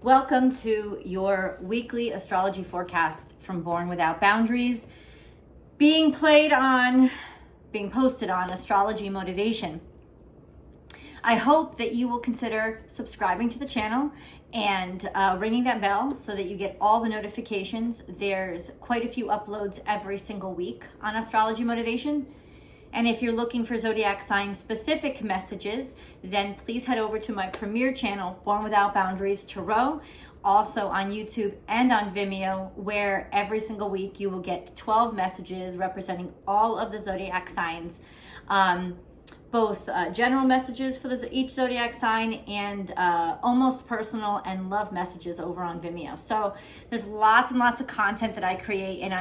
Welcome to your weekly astrology forecast from Born Without Boundaries, being posted on Astrology Motivation. I hope that you will consider subscribing to the channel and ringing that bell so that you get all the notifications. There's quite a few uploads every single week on Astrology Motivation. And if you're looking for zodiac sign specific messages, then please head over to my premier channel, Born Without Boundaries Tarot, also on YouTube and on Vimeo, where every single week you will get 12 messages representing all of the zodiac signs, both general messages for each zodiac sign and almost personal and love messages over on Vimeo. So there's lots and lots of content that I create, and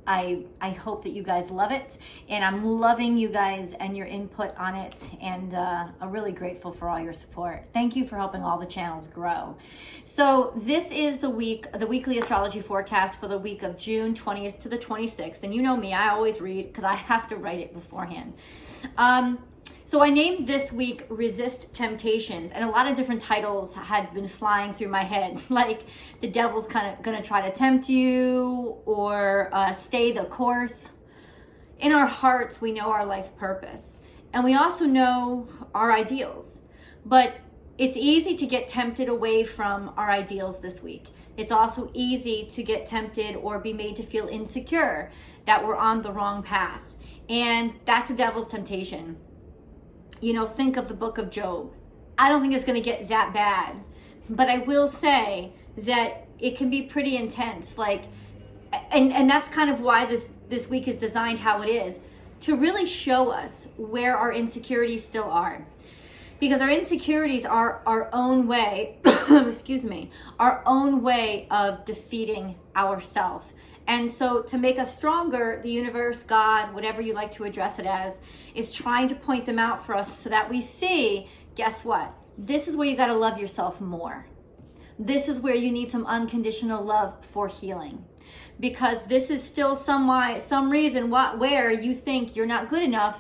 I hope that you guys love it, and I'm loving you guys and your input on it, and I'm really grateful for all your support. Thank you for helping all the channels grow. So this is the weekly astrology forecast for the week of June 20th to the 26th, and you know me, I always read because I have to write it beforehand. So I named this week Resist Temptations, and a lot of different titles had been flying through my head, like the devil's kind of gonna try to tempt you, or stay the course. In our hearts, we know our life purpose, and we also know our ideals, but it's easy to get tempted away from our ideals this week. It's also easy to get tempted or be made to feel insecure that we're on the wrong path, and that's the devil's temptation. You know, think of the book of Job. I don't think it's going to get that bad, but I will say that it can be pretty intense. And that's kind of why this week is designed how it is, to really show us where our insecurities still are. Because our insecurities are our own way, our own way of defeating ourselves. And so to make us stronger, the universe, God, whatever you like to address it as, is trying to point them out for us so that we see, guess what? This is where you got to love yourself more. This is where you need some unconditional love for healing. Because this is still some reason where you think you're not good enough.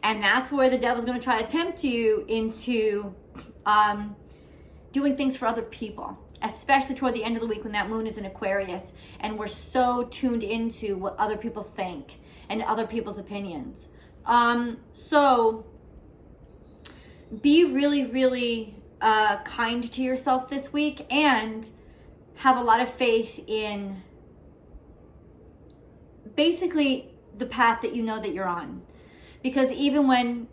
And that's where the devil's going to try to tempt you into doing things for other people. Especially toward the end of the week when that moon is in Aquarius and we're so tuned into what other people think and other people's opinions. So be really, really kind to yourself this week, and have a lot of faith in basically the path that you know that you're on. Because even when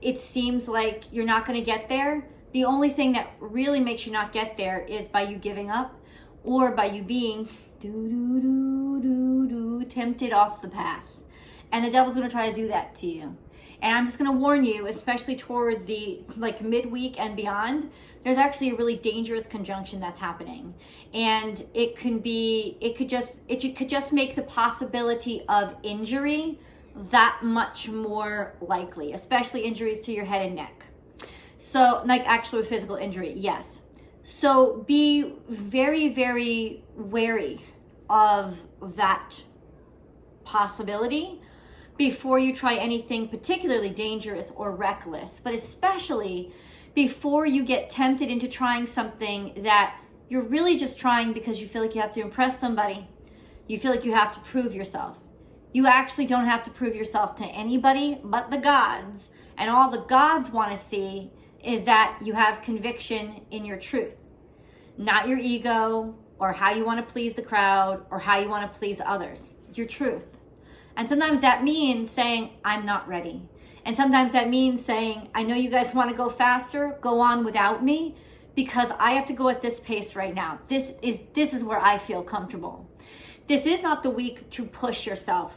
it seems like you're not going to get there, the only thing that really makes you not get there is by you giving up, or by you being tempted off the path. And the devil's going to try to do that to you. And I'm just going to warn you, especially toward the midweek and beyond, there's actually a really dangerous conjunction that's happening. And it could just make the possibility of injury that much more likely, especially injuries to your head and neck. So, like actual physical injury, yes. So be very, very wary of that possibility before you try anything particularly dangerous or reckless, but especially before you get tempted into trying something that you're really just trying because you feel like you have to impress somebody. You feel like you have to prove yourself. You actually don't have to prove yourself to anybody but the gods, and all the gods want to see is that you have conviction in your truth, not your ego or how you want to please the crowd or how you want to please others, your truth. And sometimes that means saying, I'm not ready. And sometimes that means saying, I know you guys want to go faster, go on without me, because I have to go at this pace right now. This is where I feel comfortable. This is not the week to push yourself.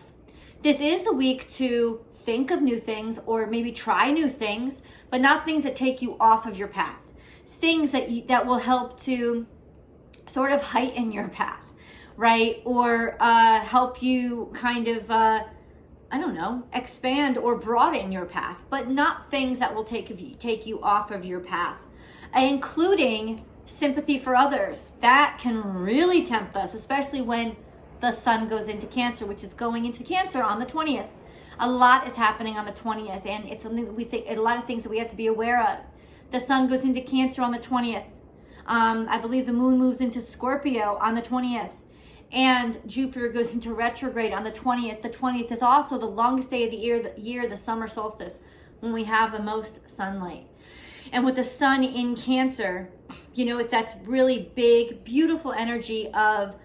This is the week to think of new things, or maybe try new things, but not things that take you off of your path. Things that will help to sort of heighten your path, right? Or help you kind of, expand or broaden your path, but not things that will take you off of your path, including sympathy for others. That can really tempt us, especially when the sun goes into Cancer, which is going into Cancer on the 20th. A lot is happening on the 20th, and it's something that we think, a lot of things that we have to be aware of. The sun goes into Cancer on the 20th. I believe the moon moves into Scorpio on the 20th. And Jupiter goes into retrograde on the 20th. The 20th is also the longest day of the year, the summer solstice, when we have the most sunlight. And with the sun in Cancer, you know, that's really big, beautiful energy of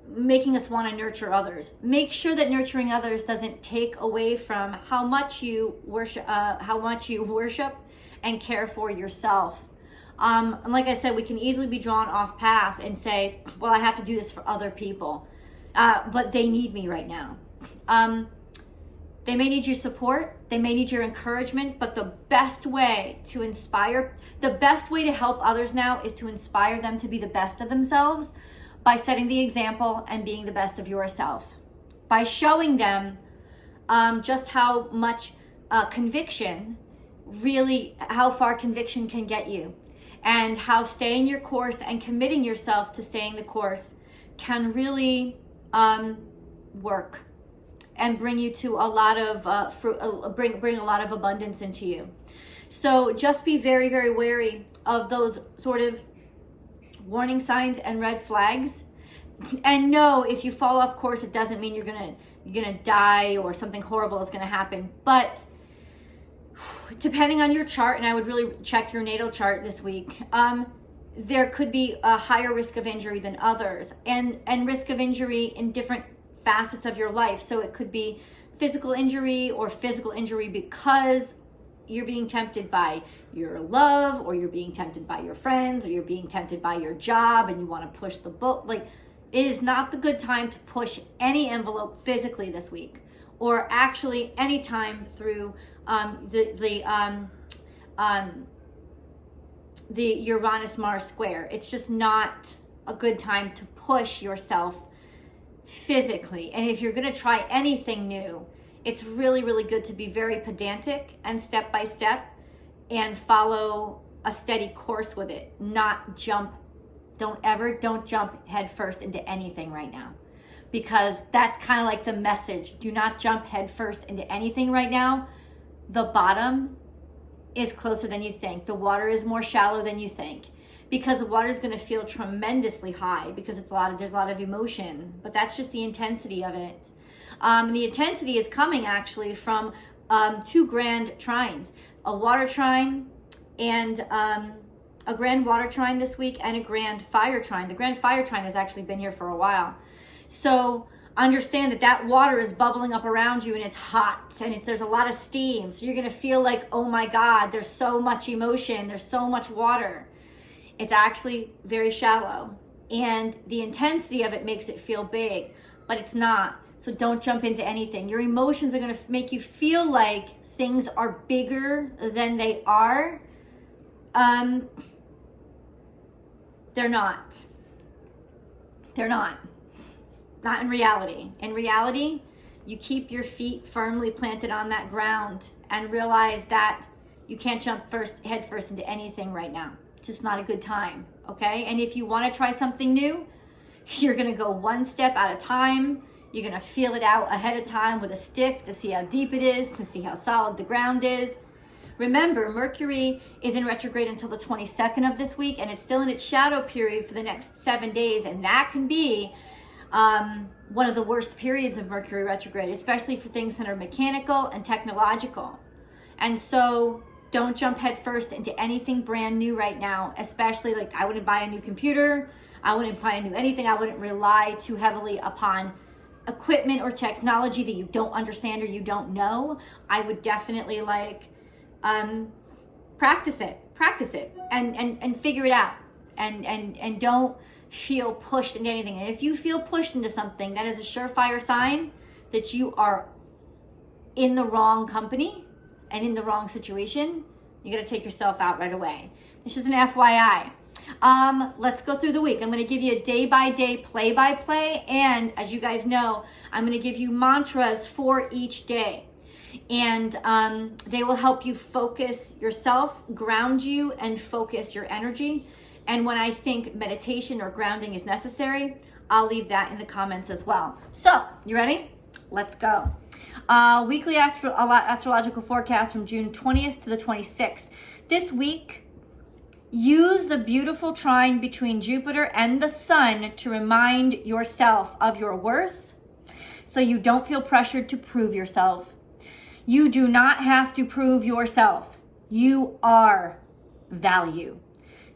making us want to nurture others. Make sure that nurturing others doesn't take away from how much you worship and care for yourself. And like I said, we can easily be drawn off path and say, well, I have to do this for other people, but they need me right now. They may need your support, they may need your encouragement, but the best way to help others now is to inspire them to be the best of themselves by setting the example and being the best of yourself. By showing them just how much conviction, really how far conviction can get you, and how staying your course and committing yourself to staying the course can really work and bring you to a lot of bring a lot of abundance into you. So just be very, very wary of those sort of warning signs and red flags. And no, if you fall off course, it doesn't mean you're gonna die or something horrible is gonna happen. But depending on your chart, and I would really check your natal chart this week, there could be a higher risk of injury than others, and risk of injury in different facets of your life. So it could be physical injury or physical injury because you're being tempted by your love, or you're being tempted by your friends, or you're being tempted by your job and you want to push the boat. Like, it is not the good time to push any envelope physically this week, or actually any time through the Uranus-Mars square. It's just not a good time to push yourself physically. And if you're going to try anything new, it's really, really good to be very pedantic and step by step and follow a steady course with it, not jump. Don't jump headfirst into anything right now, because that's kind of like the message. Do not jump headfirst into anything right now. The bottom is closer than you think. The water is more shallow than you think, because the water is going to feel tremendously high because there's a lot of emotion, but that's just the intensity of it. The intensity is coming actually from two grand trines, a water trine and a grand water trine this week, and a grand fire trine. The grand fire trine has actually been here for a while. So understand that water is bubbling up around you, and it's hot, and there's a lot of steam. So you're going to feel like, oh my God, there's so much emotion, there's so much water. It's actually very shallow, and the intensity of it makes it feel big, but it's not. So don't jump into anything. Your emotions are going to make you feel like things are bigger than they are. They're not. They're not. Not in reality. In reality, you keep your feet firmly planted on that ground and realize that you can't jump head first into anything right now. It's just not a good time, okay? And if you want to try something new, you're going to go one step at a time. You're going to feel it out ahead of time with a stick to see how deep it is, to see how solid the ground is. Remember, Mercury is in retrograde until the 22nd of this week, and it's still in its shadow period for the next 7 days, and that can be one of the worst periods of Mercury retrograde, especially for things that are mechanical and technological. And so don't jump headfirst into anything brand new right now, especially like I wouldn't buy a new computer, I wouldn't buy a new anything, I wouldn't rely too heavily upon equipment or technology that you don't understand or you don't know. I would definitely practice it and figure it out, and don't feel pushed into anything. And if you feel pushed into something, that is a surefire sign that you are in the wrong company and in the wrong situation. You got to take yourself out right away. It's just an FYI. Let's go through the week. I'm going to give you a day-by-day play-by-play, and as you guys know, I'm going to give you mantras for each day, and they will help you focus yourself, ground you, and focus your energy. And when I think meditation or grounding is necessary, I'll leave that in the comments as well. So, you ready? Let's go. Weekly astrological forecast from June 20th to the 26th. This week, Use the beautiful trine between Jupiter and the Sun to remind yourself of your worth so you don't feel pressured to prove yourself. You do not have to prove yourself. You are value.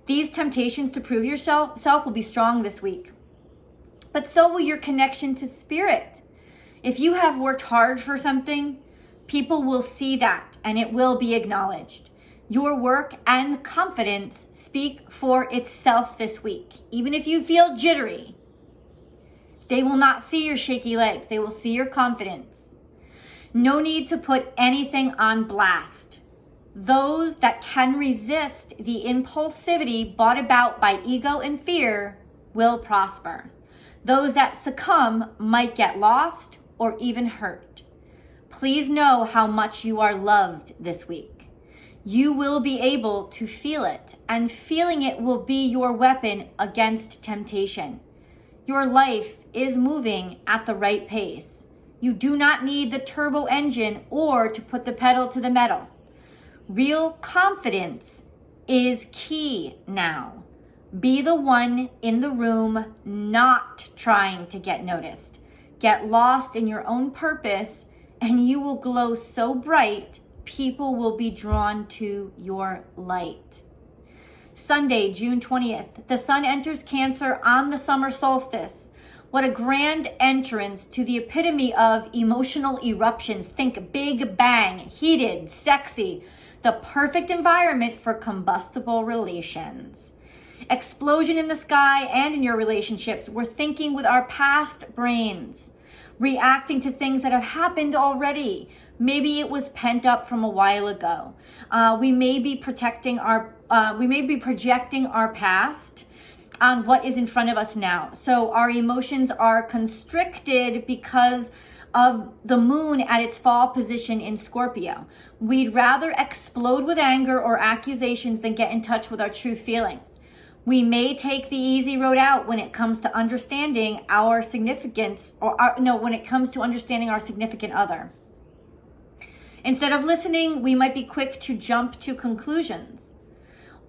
These temptations to prove yourself will be strong this week. But so will your connection to spirit. If you have worked hard for something, people will see that and it will be acknowledged. Your work and confidence speak for itself this week. Even if you feel jittery, they will not see your shaky legs. They will see your confidence. No need to put anything on blast. Those that can resist the impulsivity brought about by ego and fear will prosper. Those that succumb might get lost or even hurt. Please know how much you are loved this week. You will be able to feel it, and feeling it will be your weapon against temptation. Your life is moving at the right pace. You do not need the turbo engine or to put the pedal to the metal. Real confidence is key now. Be the one in the room, not trying to get noticed. Get lost in your own purpose, and you will glow so bright, people will be drawn to your light. Sunday, June 20th, the Sun enters Cancer on the summer solstice. What a grand entrance to the epitome of emotional eruptions. Think Big Bang, heated, sexy, the perfect environment for combustible relations. Explosion in the sky and in your relationships. We're thinking with our past brains, reacting to things that have happened already. Maybe it was pent up from a while ago. We may be projecting our past on what is in front of us now. So our emotions are constricted because of the moon at its fall position in Scorpio. We'd rather explode with anger or accusations than get in touch with our true feelings. We may take the easy road out when it comes to understanding our significance, when it comes to understanding our significant other. Instead of listening, we might be quick to jump to conclusions.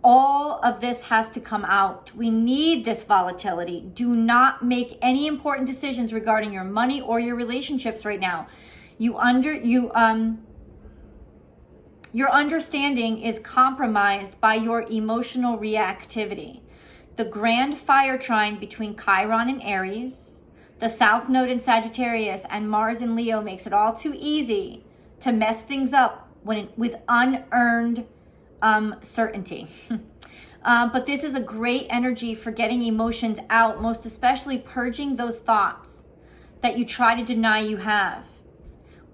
All of this has to come out. We need this volatility. Do not make any important decisions regarding your money or your relationships right now. Your understanding is compromised by your emotional reactivity. The grand fire trine between Chiron and Aries, the South Node in Sagittarius, and Mars in Leo makes it all too easy to mess things up with unearned certainty. But this is a great energy for getting emotions out, most especially purging those thoughts that you try to deny you have.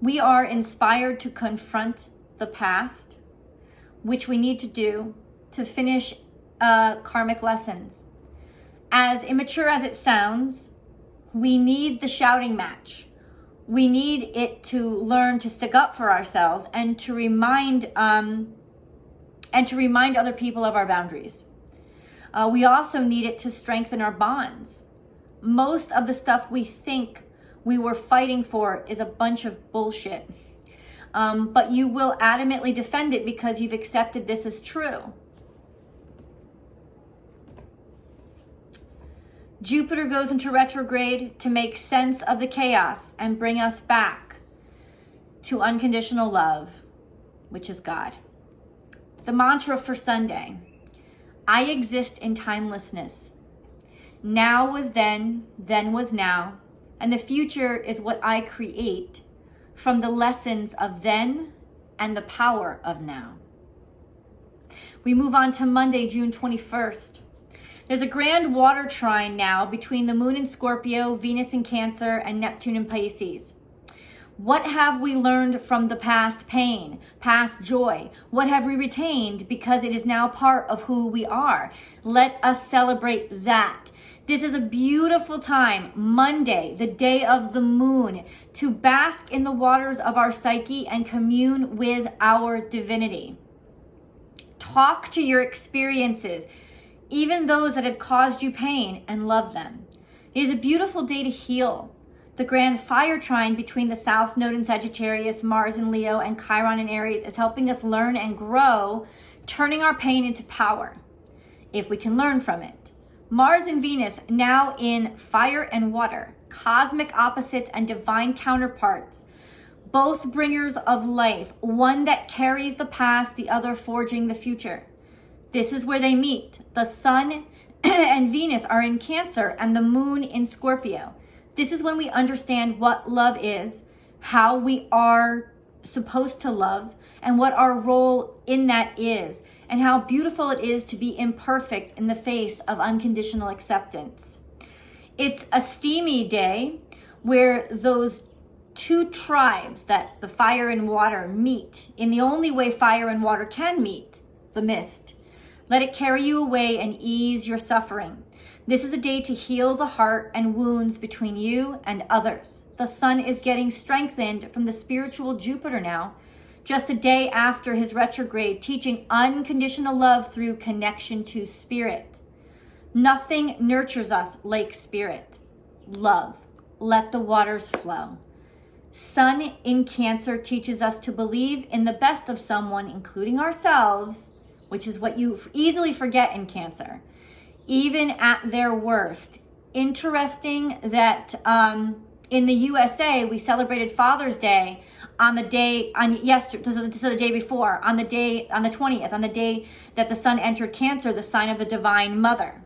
We are inspired to confront the past, which we need to do to finish karmic lessons. As immature as it sounds, we need the shouting match. We need it to learn to stick up for ourselves and to remind other people of our boundaries. We also need it to strengthen our bonds. Most of the stuff we think we were fighting for is a bunch of bullshit. But you will adamantly defend it because you've accepted this as true. Jupiter goes into retrograde to make sense of the chaos and bring us back to unconditional love, which is God. The mantra for Sunday: I exist in timelessness. Now was then was now, and the future is what I create from the lessons of then and the power of now. We move on to Monday, June 21st. There's a grand water trine now between the moon in Scorpio, Venus in Cancer, and Neptune in Pisces. What have we learned from the past pain, past joy? What have we retained because it is now part of who we are? Let us celebrate that. This is a beautiful time, Monday, the day of the moon, to bask in the waters of our psyche and commune with our divinity. Talk to your experiences, even those that have caused you pain, and love them. It is a beautiful day to heal. The grand fire trine between the South Node in Sagittarius, Mars in Leo, and Chiron in Aries is helping us learn and grow, turning our pain into power. if we can learn from it. Mars and Venus now in fire and water, cosmic opposites and divine counterparts, both bringers of life, one that carries the past, the other forging the future. This is where they meet. The sun and Venus are in Cancer and the moon in Scorpio. This is when we understand what love is, how we are supposed to love, and what our role in that is, and how beautiful it is to be imperfect in the face of unconditional acceptance. It's a steamy day where those two tribes, that the fire and water, meet in the only way fire and water can meet, the mist. Let it carry you away and ease your suffering. This is a day to heal the heart and wounds between you and others. The sun is getting strengthened from the spiritual Jupiter now, just a day after his retrograde, teaching unconditional love through connection to spirit. Nothing nurtures us like spirit. Love. Let the waters flow. Sun in Cancer teaches us to believe in the best of someone, including ourselves, which is what you easily forget in Cancer, even at their worst. Interesting that in the USA, we celebrated Father's Day on the day, the day before, on the 20th, on the day that the sun entered Cancer, the sign of the Divine Mother.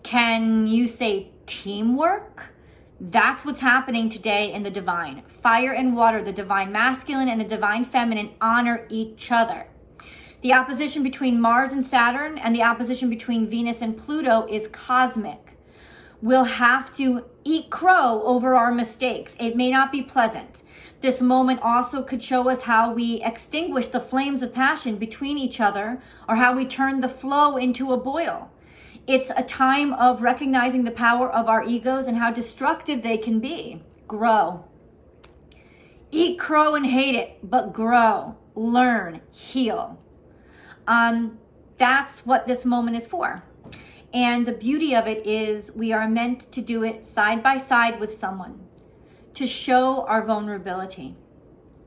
Can you say teamwork? That's what's happening today in the divine. Fire and water, the divine masculine and the divine feminine, honor each other. The opposition between Mars and Saturn and the opposition between Venus and Pluto is cosmic. We'll have to eat crow over our mistakes. It may not be pleasant. This moment also could show us how we extinguish the flames of passion between each other, or how we turn the flow into a boil. It's a time of recognizing the power of our egos and how destructive they can be. Grow. Eat crow and hate it, but grow, learn, heal. That's what this moment is for. And the beauty of it is we are meant to do it side by side with someone, to show our vulnerability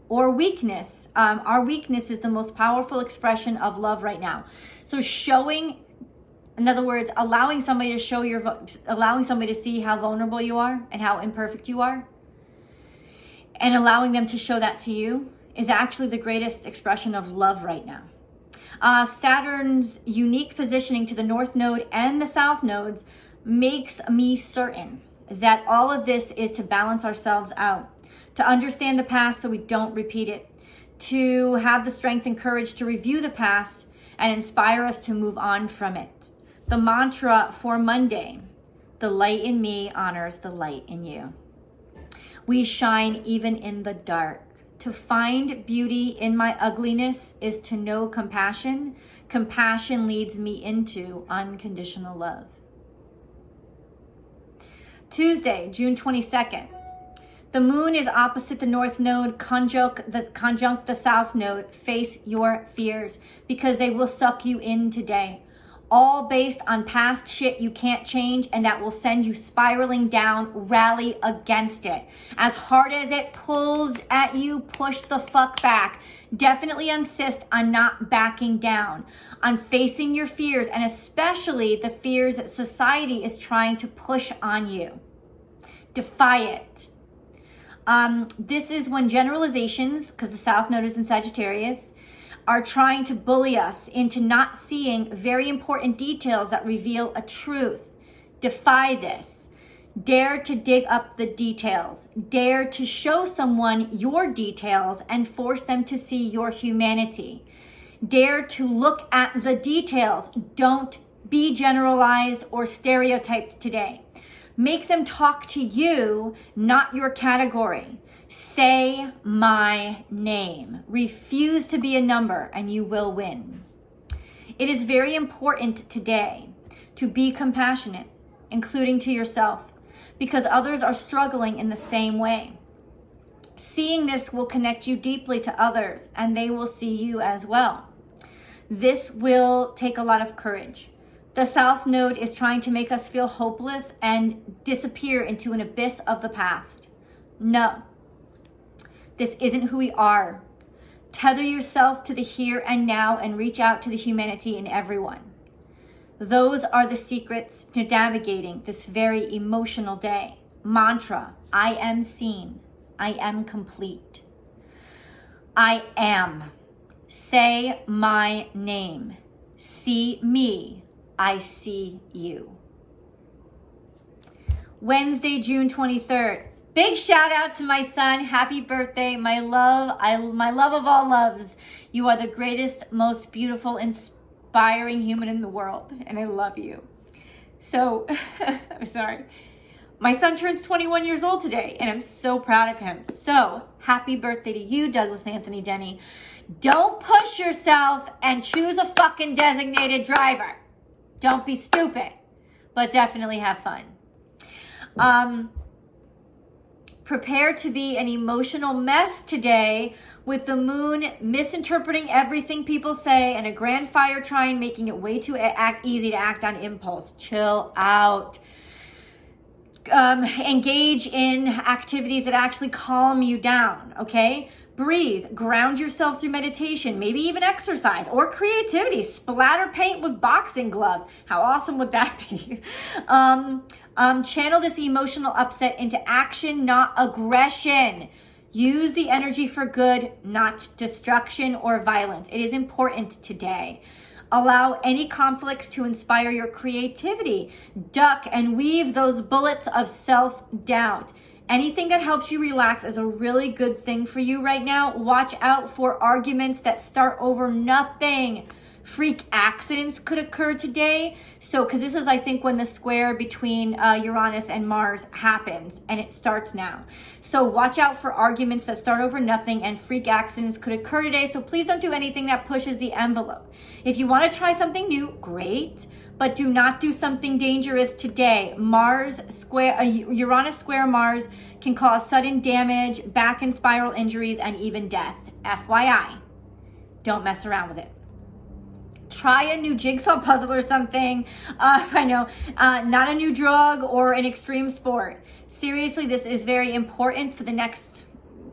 or weakness. Our weakness is the most powerful expression of love right now. So showing, in other words, allowing somebody to see how vulnerable you are and how imperfect you are, and allowing them to show that to you, is actually the greatest expression of love right now. Saturn's unique positioning to the North Node and the South Nodes makes me certain that all of this is to balance ourselves out, to understand the past so we don't repeat it, to have the strength and courage to review the past and inspire us to move on from it. The mantra for Monday: the light in me honors the light in you. We shine even in the dark. To find beauty in my ugliness is to know compassion. Compassion leads me into unconditional love. Tuesday, June 22nd. The moon is opposite the North Node, conjunct the South Node. Face your fears because they will suck you in today. All based on past shit you can't change, and that will send you spiraling down. Rally against it. As hard as it pulls at you, push the fuck back. Definitely insist on not backing down, on facing your fears, and especially the fears that society is trying to push on you. Defy it. This is when generalizations, because the South Node is in Sagittarius, are trying to bully us into not seeing very important details that reveal a truth. Defy this. Dare to dig up the details. Dare to show someone your details and force them to see your humanity. Dare to look at the details. Don't be generalized or stereotyped today. Make them talk to you, not your category. Say my name. Refuse to be a number and you will win. It is very important today to be compassionate, including to yourself, because others are struggling in the same way. Seeing this will connect you deeply to others and they will see you as well. This will take a lot of courage. The South Node is trying to make us feel hopeless and disappear into an abyss of the past. No. This isn't who we are. Tether yourself to the here and now and reach out to the humanity in everyone. Those are the secrets to navigating this very emotional day. Mantra: I am seen. I am complete. I am. Say my name. See me. I see you. Wednesday, June 23rd. Big shout out to my son. Happy birthday, my love. My love of all loves. You are the greatest, most beautiful, inspiring human in the world, and I love you. So, I'm sorry. My son turns 21 years old today, and I'm so proud of him. So, happy birthday to you, Douglas Anthony Denny. Don't push yourself and choose a fucking designated driver. Don't be stupid, but definitely have fun. Prepare to be an emotional mess today with the moon misinterpreting everything people say and a grand fire trine making it way too easy to act on impulse. Chill out. Engage in activities that actually calm you down, okay? Breathe, ground yourself through meditation, maybe even exercise or creativity. Splatter paint with boxing gloves. How awesome would that be? Channel this emotional upset into action, not aggression. Use the energy for good, not destruction or violence. It is important today. Allow any conflicts to inspire your creativity. Duck and weave those bullets of self-doubt. Anything that helps you relax is a really good thing for you right now. Watch out for arguments that start over nothing. Freak accidents could occur today. So, because this is, I think, when the square between Uranus and Mars happens, and it starts now. So watch out for arguments that start over nothing, and freak accidents could occur today. So please don't do anything that pushes the envelope. If you want to try something new, great, but do not do something dangerous today. Uranus square Mars can cause sudden damage, back and spiral injuries, and even death. FYI, don't mess around with it. Try a new jigsaw puzzle or something. I know, not a new drug or an extreme sport. Seriously, this is very important for the next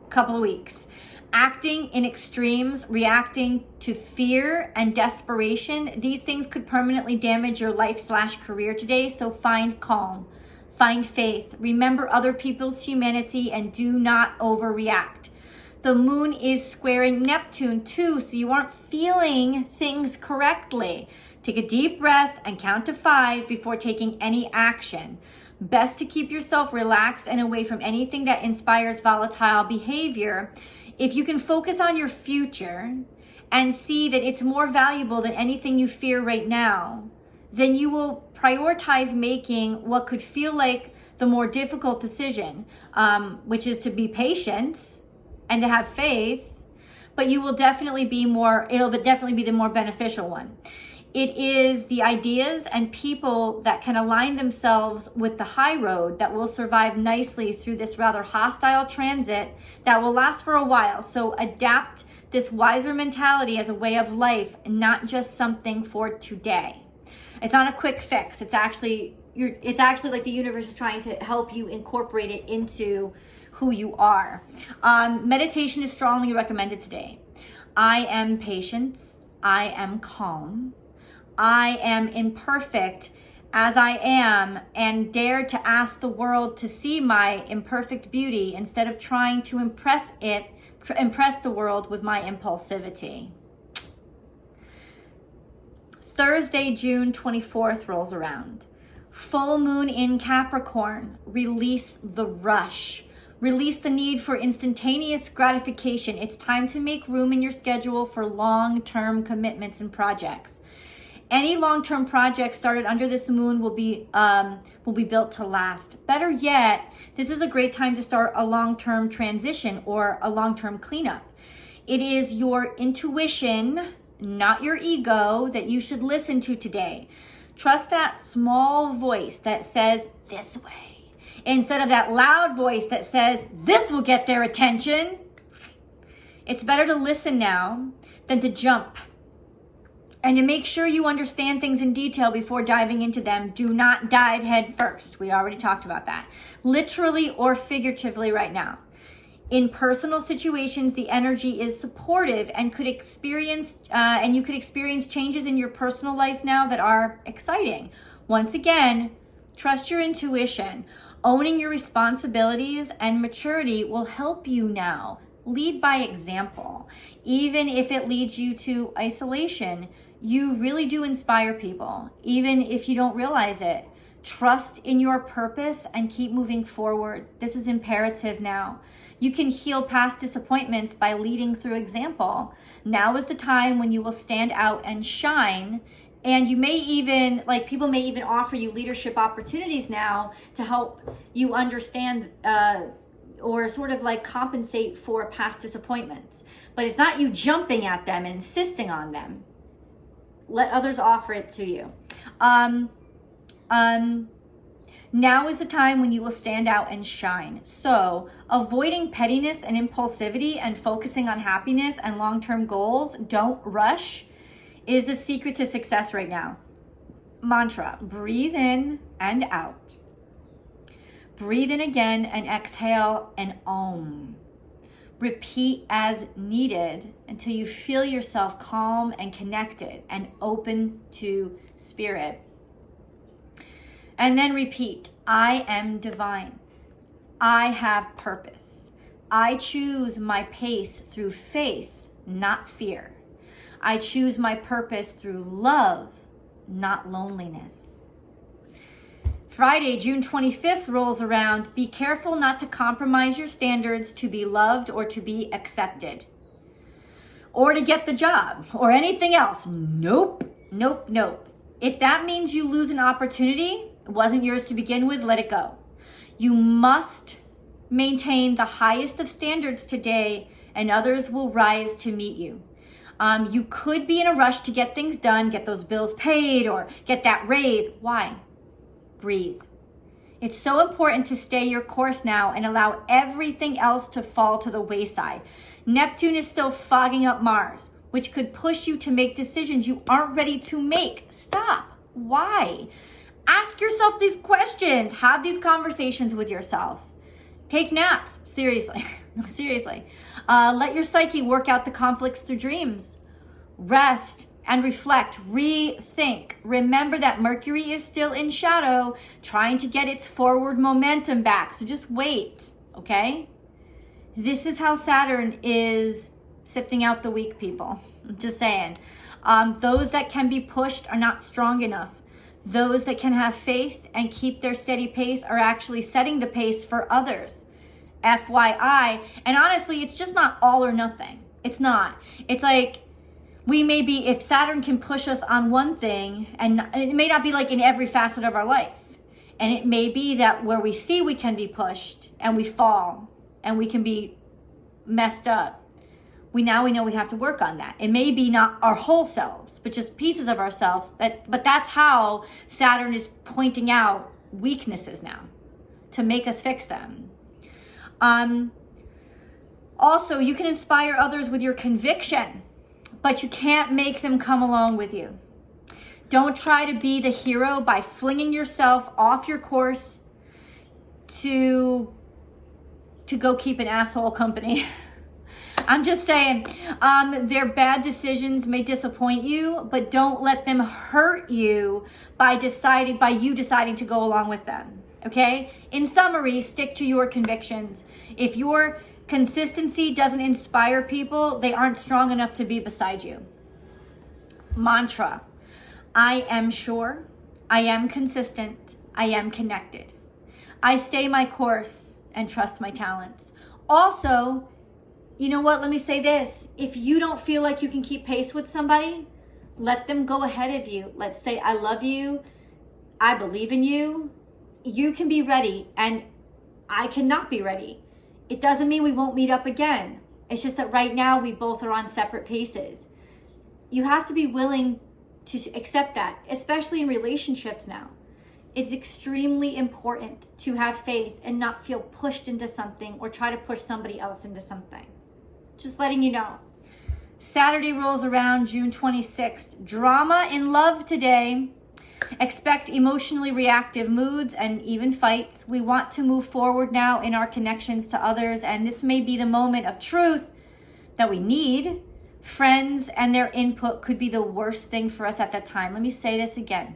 couple of weeks. Acting in extremes, reacting to fear and desperation, these things could permanently damage your life/career today. So find calm, find faith, remember other people's humanity, and do not overreact. The moon is squaring Neptune too, so you aren't feeling things correctly. Take a deep breath and count to 5 before taking any action. Best to keep yourself relaxed and away from anything that inspires volatile behavior. If you can focus on your future and see that it's more valuable than anything you fear right now, then you will prioritize making what could feel like the more difficult decision, which is to be patient and to have faith, but it'll definitely be the more beneficial one. It is the ideas and people that can align themselves with the high road that will survive nicely through this rather hostile transit that will last for a while. So adapt this wiser mentality as a way of life, not just something for today. It's not a quick fix. It's actually like the universe is trying to help you incorporate it into who you are. Meditation is strongly recommended today. I am patient. I am calm. I am imperfect as I am, and dare to ask the world to see my imperfect beauty instead of trying to impress the world with my impulsivity. Thursday, June 24th rolls around. Full moon in Capricorn. Release the rush. Release the need for instantaneous gratification. It's time to make room in your schedule for long-term commitments and projects. Any long-term project started under this moon will be built to last. Better yet, this is a great time to start a long-term transition or a long-term cleanup. It is your intuition, not your ego, that you should listen to today. Trust that small voice that says, this way, instead of that loud voice that says, this will get their attention. It's better to listen now than to jump. And to make sure you understand things in detail before diving into them, do not dive head first. We already talked about that. Literally or figuratively right now. In personal situations, the energy is supportive and you could experience changes in your personal life now that are exciting. Once again, trust your intuition. Owning your responsibilities and maturity will help you now. Lead by example. Even if it leads you to isolation, you really do inspire people, even if you don't realize it. Trust in your purpose and keep moving forward. This is imperative now. You can heal past disappointments by leading through example. Now is the time when you will stand out and shine. And you may even, people may even offer you leadership opportunities now to help you understand or sort of compensate for past disappointments. But it's not you jumping at them and insisting on them. Let others offer it to you. Now is the time when you will stand out and shine. So avoiding pettiness and impulsivity and focusing on happiness and long-term goals, don't rush, is the secret to success right now. Mantra, breathe in and out. Breathe in again and exhale and Om. Repeat as needed until you feel yourself calm and connected and open to spirit. And then repeat, I am divine. I have purpose. I choose my pace through faith, not fear. I choose my purpose through love, not loneliness. Friday, June 25th rolls around. Be careful not to compromise your standards to be loved or to be accepted or to get the job or anything else. Nope. If that means you lose an opportunity, it wasn't yours to begin with, let it go. You must maintain the highest of standards today and others will rise to meet you. You could be in a rush to get things done, get those bills paid or get that raise. Why? Breathe. It's so important to stay your course now and allow everything else to fall to the wayside. Neptune is still fogging up Mars, which could push you to make decisions you aren't ready to make. Stop. Why? Ask yourself these questions. Have these conversations with yourself. Take naps. Seriously. No, seriously. Let your psyche work out the conflicts through dreams. Rest and reflect. Rethink. Remember that Mercury is still in shadow, trying to get its forward momentum back. So just wait, okay? This is how Saturn is sifting out the weak people. I'm just saying. Those that can be pushed are not strong enough. Those that can have faith and keep their steady pace are actually setting the pace for others. FYI. And honestly, it's just not all or nothing. It's not. It's like we may be, if Saturn can push us on one thing, and it may not be like in every facet of our life. And it may be that where we see we can be pushed and we fall and we can be messed up. We know we have to work on that. It may be not our whole selves, but just pieces of ourselves. But that's how Saturn is pointing out weaknesses now to make us fix them. Also, you can inspire others with your conviction, but you can't make them come along with you. Don't try to be the hero by flinging yourself off your course to go keep an asshole company. I'm just saying, their bad decisions may disappoint you, but don't let them hurt you by you deciding to go along with them. Okay? In summary, stick to your convictions. If your consistency doesn't inspire people, they aren't strong enough to be beside you. Mantra. I am sure. I am consistent. I am connected. I stay my course and trust my talents. Also, you know what? Let me say this. If you don't feel like you can keep pace with somebody, let them go ahead of you. Let's say, I love you. I believe in you. You can be ready and I cannot be ready. It doesn't mean we won't meet up again. It's just that right now we both are on separate paces. You have to be willing to accept that, especially in relationships now. It's extremely important to have faith and not feel pushed into something or try to push somebody else into something. Just letting you know. Saturday rolls around, June 26th. Drama in love today. Expect emotionally reactive moods and even fights. We want to move forward now in our connections to others, and this may be the moment of truth that we need. Friends and their input could be the worst thing for us at that time. Let me say this again.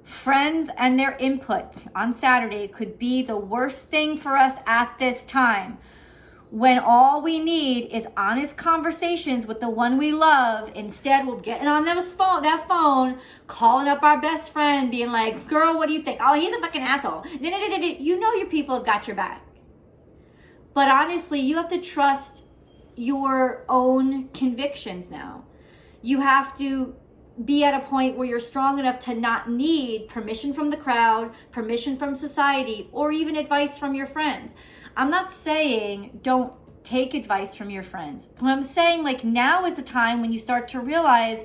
Friends and their input on Saturday could be the worst thing for us at this time, when all we need is honest conversations with the one we love. Instead, we're getting on that phone, calling up our best friend, being like, girl, what do you think? Oh, he's a fucking asshole. You know your people have got your back. But honestly, you have to trust your own convictions now. You have to be at a point where you're strong enough to not need permission from the crowd, permission from society, or even advice from your friends. I'm not saying don't take advice from your friends. But I'm saying, like, now is the time when you start to realize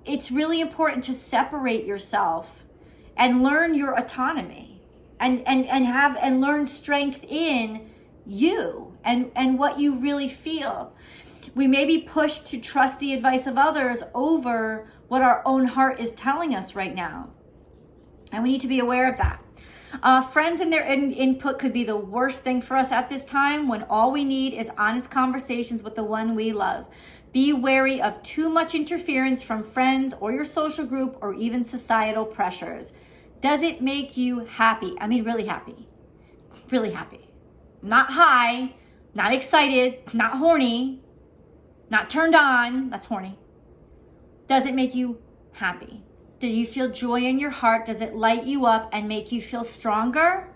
it's really important to separate yourself and learn your autonomy and learn strength in you and what you really feel. We may be pushed to trust the advice of others over what our own heart is telling us right now. And we need to be aware of that. Friends and their input could be the worst thing for us at this time, when all we need is honest conversations with the one we love. Be wary of too much interference from friends or your social group or even societal pressures. Does it make you happy? I mean, really happy. Really happy. Not high, not excited, not horny, not turned on. That's horny. Does it make you happy? Do you feel joy in your heart? Does it light you up and make you feel stronger?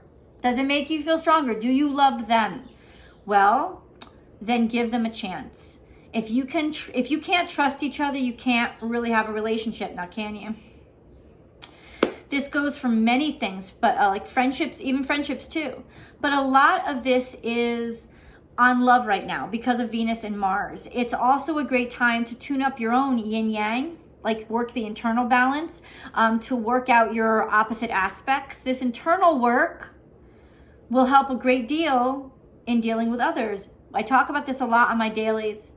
Does it make you feel stronger? Do you love them? Well, then give them a chance. If you can't trust each other, you can't really have a relationship, now can you? This goes for many things, but like friendships, even friendships too. But a lot of this is on love right now because of Venus and Mars. It's also a great time to tune up your own yin yang, like work the internal balance, to work out your opposite aspects. This internal work will help a great deal in dealing with others. I talk about this a lot on my dailies.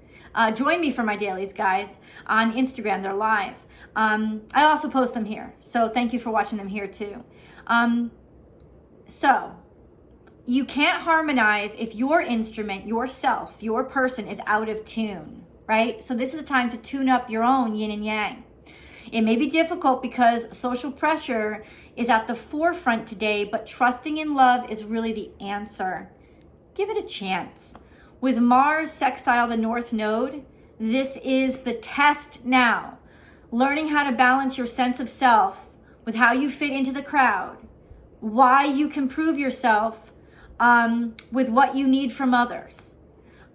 Join me for my dailies, guys, on Instagram. They're live. I also post them here, so thank you for watching them here too. So you can't harmonize if your instrument, yourself, your person is out of tune, right? So this is a time to tune up your own yin and yang. It may be difficult because social pressure is at the forefront today, but trusting in love is really the answer. Give it a chance. With Mars sextile the North Node, this is the test now. Learning how to balance your sense of self with how you fit into the crowd, why you can prove yourself with what you need from others.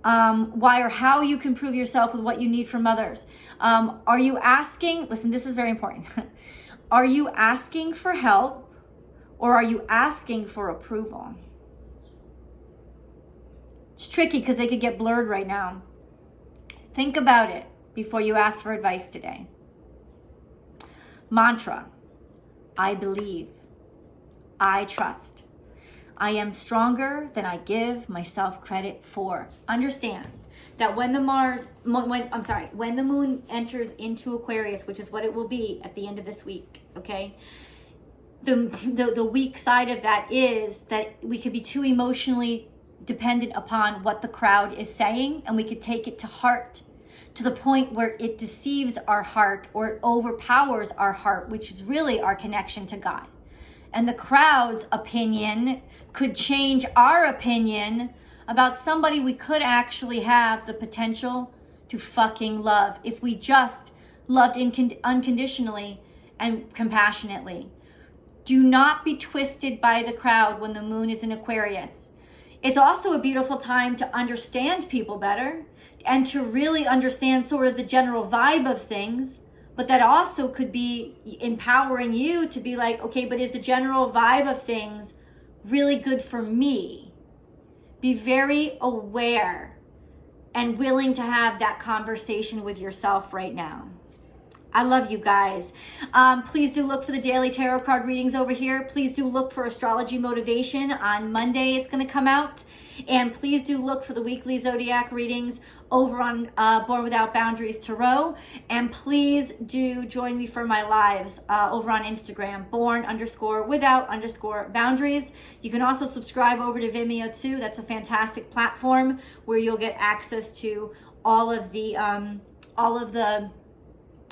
Why or how you can prove yourself with what you need from others. Are you asking, listen, this is very important. Are you asking for help or are you asking for approval? It's tricky because they could get blurred right now. Think about it before you ask for advice today. Mantra: I believe, I trust. I am stronger than I give myself credit for. Understand that when the moon enters into Aquarius, which is what it will be at the end of this week, okay? The weak side of that is that we could be too emotionally dependent upon what the crowd is saying, and we could take it to heart to the point where it deceives our heart or it overpowers our heart, which is really our connection to God. And the crowd's opinion could change our opinion about somebody we could actually have the potential to fucking love if we just loved unconditionally and compassionately. Do not be twisted by the crowd when the moon is in Aquarius. It's also a beautiful time to understand people better and to really understand sort of the general vibe of things. But that also could be empowering you to be like, okay, but is the general vibe of things really good for me? Be very aware and willing to have that conversation with yourself right now. I love you guys. Please do look for the daily tarot card readings over here. Please do look for Astrology Motivation. On Monday, it's going to come out. And please do look for the weekly zodiac readings over on Born Without Boundaries Tarot. And please do join me for my lives over on Instagram, born_without_boundaries. You can also subscribe over to Vimeo too. That's a fantastic platform where you'll get access to all of the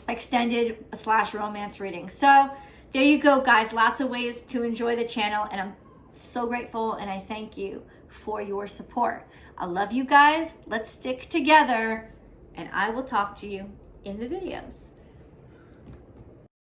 extended / romance readings. So there you go, guys. Lots of ways to enjoy the channel, and I'm so grateful and I thank you for your support. I love you guys. Let's stick together, and I will talk to you in the videos.